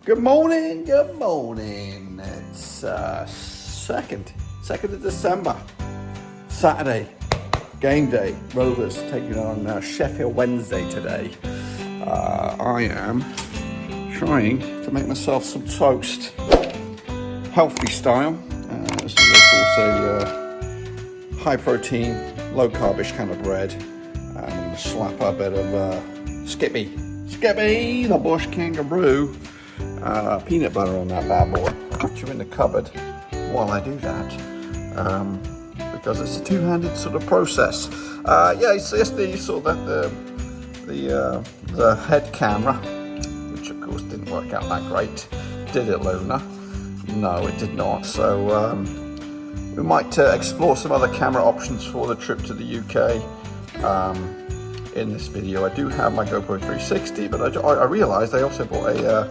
Good morning, good morning. It's 2nd of December, Saturday, game day. Rovers taking on Sheffield Wednesday today. I am trying to make myself some toast, healthy style. This is of course a high protein, low carbish kind of bread. I'm going to slap a bit of Skippy, the bush kangaroo. Peanut butter on that bad boy. Put you in the cupboard while I do that, because it's a two-handed sort of process. Yeah, it's the sort of the head camera, which of course didn't work out that great. Did it, Luna? No, it did not. So we might explore some other camera options for the trip to the UK. In this video, I do have my GoPro 360, but I realised I also bought a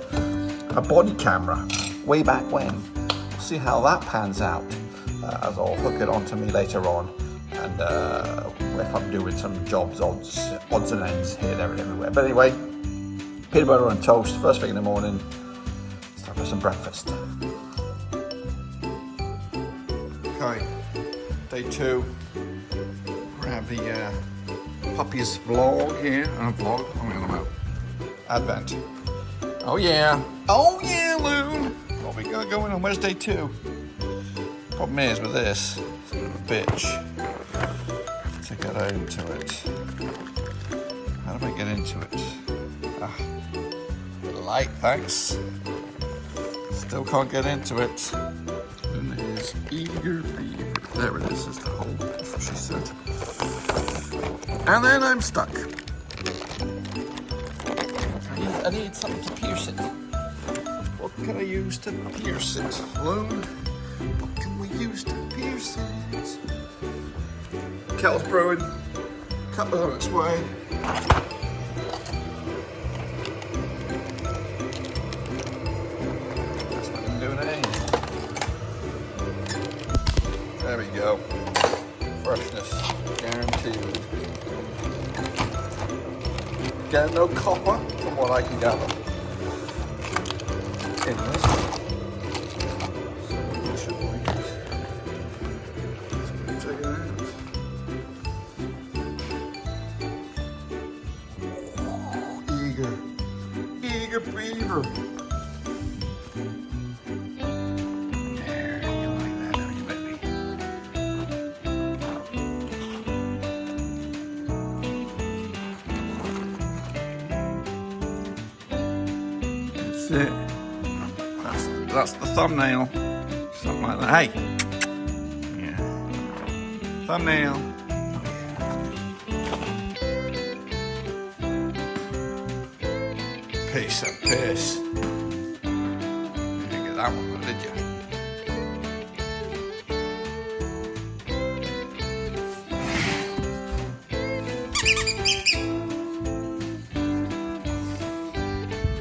body camera way back when. We'll see how that pans out as I'll hook it onto me later on, and if I'm doing some jobs, odds and ends here, there and everywhere. But anyway, peanut butter and toast first thing in the morning. It's time for some breakfast. Okay, day 2. We have the puppies vlog here. Advent. Oh yeah, Loon. What we got going on? Where's day 2? Problem is with this, it's a bit of a bitch to get into it. How do I get into it? Bit of light, thanks. Still can't get into it. And it is eager. There it is the hole. That's what she said. And then I'm stuck. I need something to pierce it. What can I use to pierce it? Loon? What can we use to pierce it? Kettle's brewing. Cup on its way. That's what I'm doing it. There we go. Freshness guaranteed. Get no copper from what I can gather in this. So check it out. Eager beaver. There, you like that, don't you, baby? That's it. That's the thumbnail. Something like that. Hey! Yeah. Thumbnail. Piece of piss. You didn't get that one though, did you?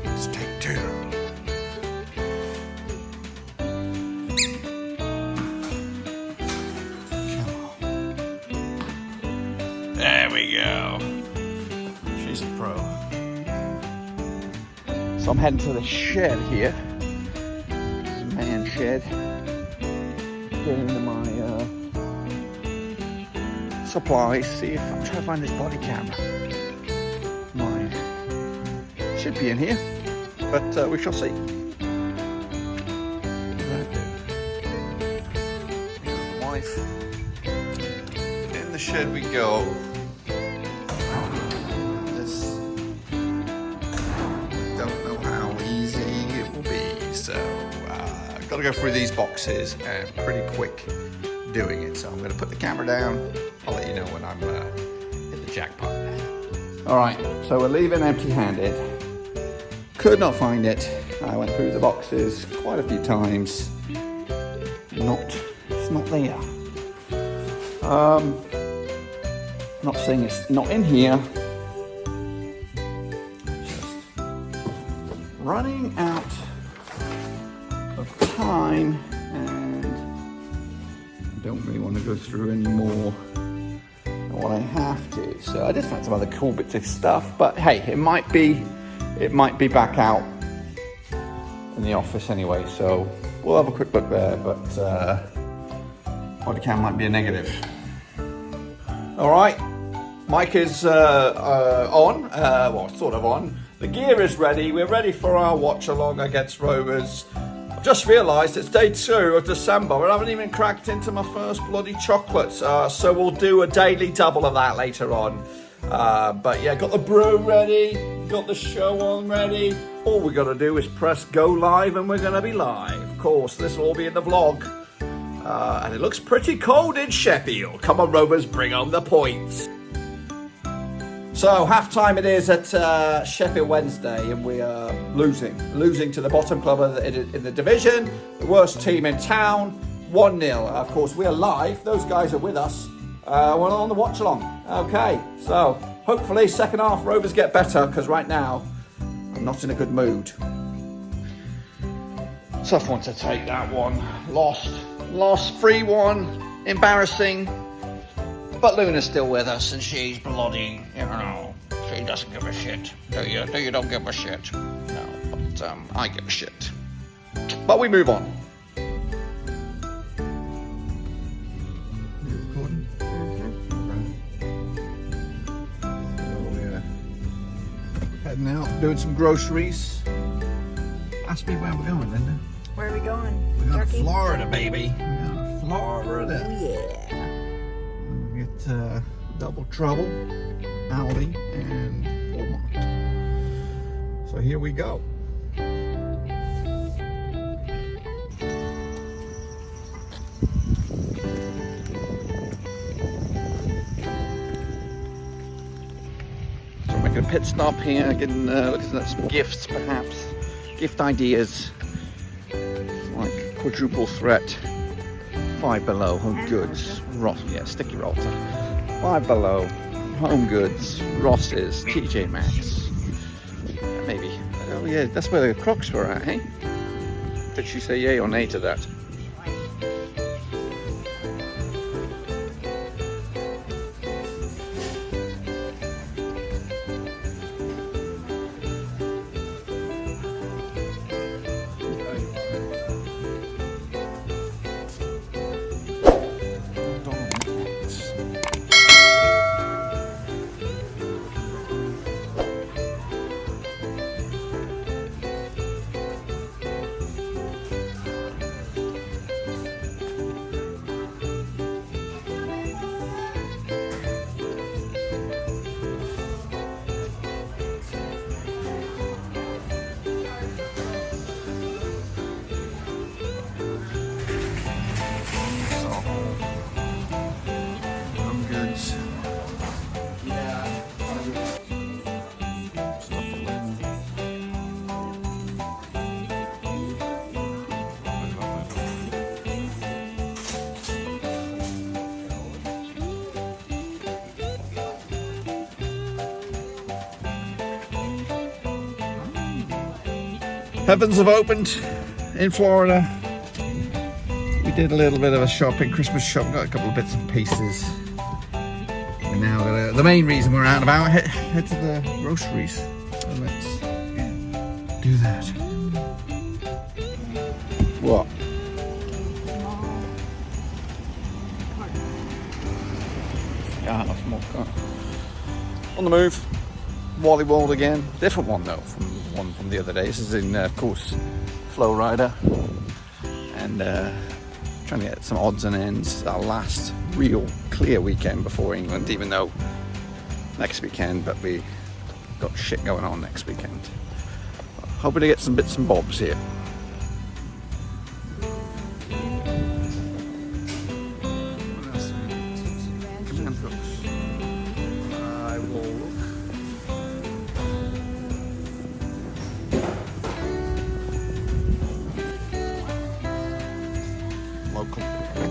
Let's take 2. There we go. She's a pro. So I'm heading to the shed here. Man shed. Get into my supplies. See if I'm trying to find this body camera. Mine should be in here, but we shall see. Here's the wife. In the shed we go. Got to go through these boxes and pretty quick doing it. So I'm going to put the camera down. I'll let you know when I'm hit the jackpot. All right, so we're leaving empty-handed. Could not find it. I went through the boxes quite a few times. It's not there. Not saying it's not in here. Just running out of time, and I don't really want to go through any more than what I have to. So I just found some other cool bits of stuff, but hey, it might be back out in the office anyway, so we'll have a quick look there, but body cam might be a negative. All right, mic is on, well, sort of on. The gear is ready. We're ready for our watch along against Rovers. I've just realised it's day 2 of December. I haven't even cracked into my first bloody chocolates, so we'll do a daily double of that later on. But yeah, got the brew ready, got the show on ready. All we got to do is press go live and we're going to be live. Of course, this will all be in the vlog. And it looks pretty cold in Sheffield. Come on, Rovers, bring on the points. So half time it is at Sheffield Wednesday, and we are losing to the bottom club in the division, the worst team in town, 1-0. Of course, we are live. Those guys are with us. We're on the watch along. Okay, so hopefully second half Rovers get better, because right now I'm not in a good mood. Tough one to take, that one. Lost 3-1, embarrassing. But Luna's still with us, and she's bloody, you know, she doesn't give a shit. Do you? Do you don't give a shit? No, but I give a shit. But we move on. Recording? So we're heading out, doing some groceries. Ask me where we're going, Linda. Where are we going? We're going to Turkey? Florida, baby. We're going to Florida. Oh, yeah. Get Double Trouble, Aldi, and Walmart. So here we go. So making a pit stop here, getting looking at some gifts, perhaps gift ideas, like quadruple threat. 5 Below, Home Goods, Ross, yeah, Sticky Roller. 5 Below, Home Goods, Ross's, TJ Maxx. Maybe. Oh yeah, that's where the Crocs were at, hey? Did she say yay or nay to that? Heavens have opened in Florida. We did a little bit of a shopping, Christmas shopping, got a couple of bits and pieces. We're now gonna, the main reason we're out and about, head to the groceries. So let's do that. What? Yeah, a small car. On the move. WallyWorld again. Different one though from the one from the other day. This is in, of course, Flow Rider. And trying to get some odds and ends. Our last real clear weekend before England, even though next weekend, but we got shit going on next weekend. Hoping to get some bits and bobs here. I will look.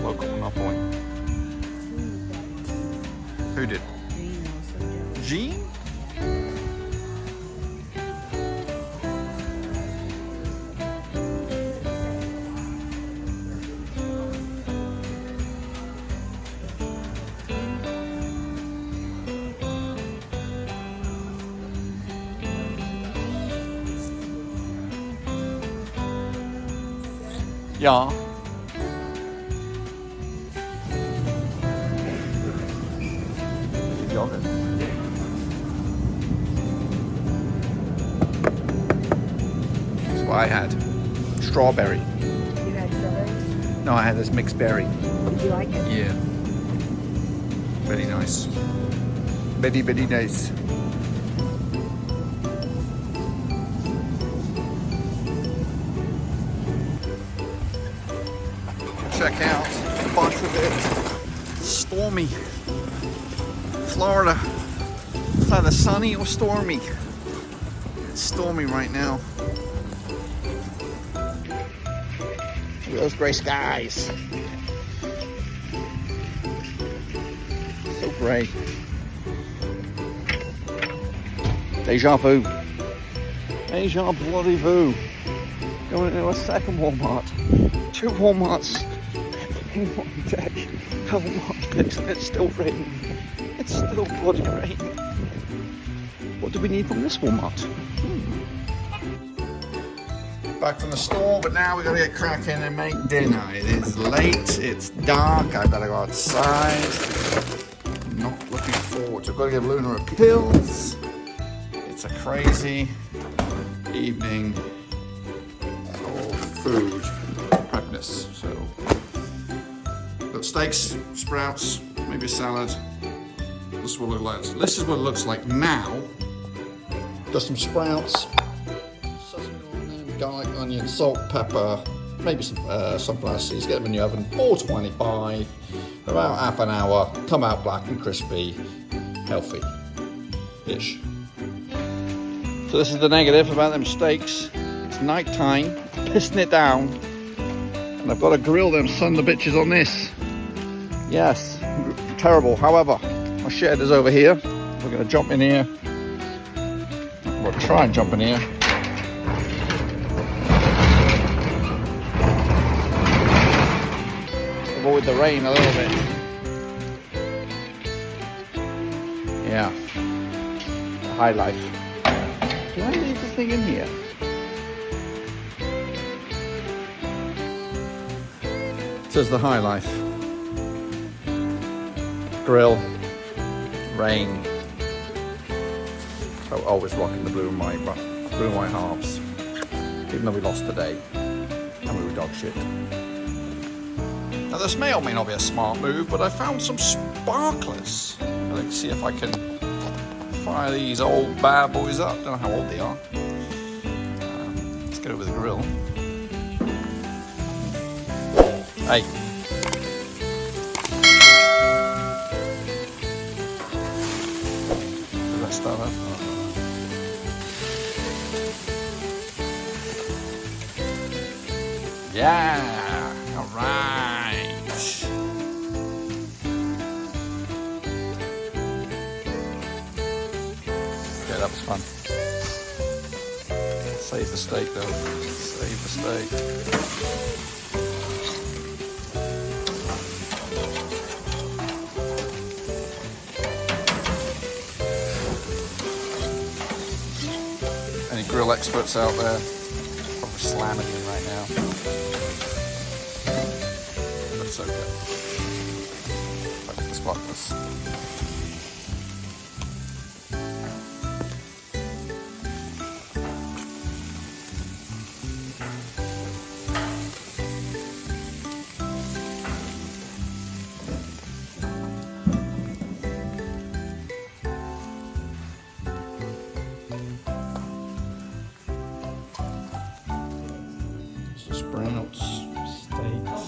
Local, not point. Who did? Jean? Ja. Yogurt. That's what I had. Strawberry. You had strawberry? No, I had this mixed berry. Did you like it? Yeah. Very nice. Very, very nice. Check out a bunch of it. Stormy. Florida. It's either sunny or stormy. It's stormy right now. Look at those gray skies. So gray. Deja vu. Deja bloody vu. Going into a second Walmart. 2 Walmarts in one day. Oh my goodness, it's still raining. It's still bloody raining. What do we need from this Walmart? Back from the store, but now we gotta get cracking and make dinner. It is late, it's dark, I better go outside. I'm not looking forward to it. I've got to give Luna her pills. It's a crazy evening of food prepness. So, got steaks, sprouts, maybe a salad. This is what it looks like. This is what it looks like now. Got some sprouts, sesame oil, garlic, onion, salt, pepper, maybe some sunflower seeds. Get them in the oven, 425, for about half an hour. Come out black and crispy, healthy-ish. So this is the negative about them steaks. It's night time, pissing it down, and I've got to grill them son of the bitches on this. Yes, terrible. However, my shed is over here. We're going to jump in here. We'll try and jump in here. Avoid the rain a little bit. Yeah. The high life. Can I leave this thing in here? It says the high life. Grill. Rain. So always rocking the blue and white halves. Even though we lost today. And we were dog shit. Now this may or may not be a smart move, but I found some sparklers. Let's see if I can fire these old bad boys up. Don't know how old they are. Let's get over the grill. Hey. Does that start up? Yeah. All right. Yeah, that was fun. Save the steak though. Save the steak. Any grill experts out there? Probably slamming me right now. But it's okay. Back to the sparklers. Sprouts, steaks,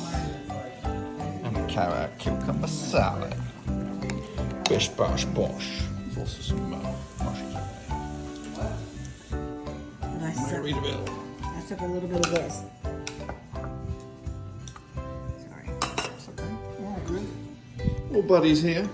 and a carrot cucumber salad. Bish bash bosh. There's also some mushies in there. Nice. Might read a bit. I took a little bit of this. Sorry. That's okay. Yeah, good. All buddies here.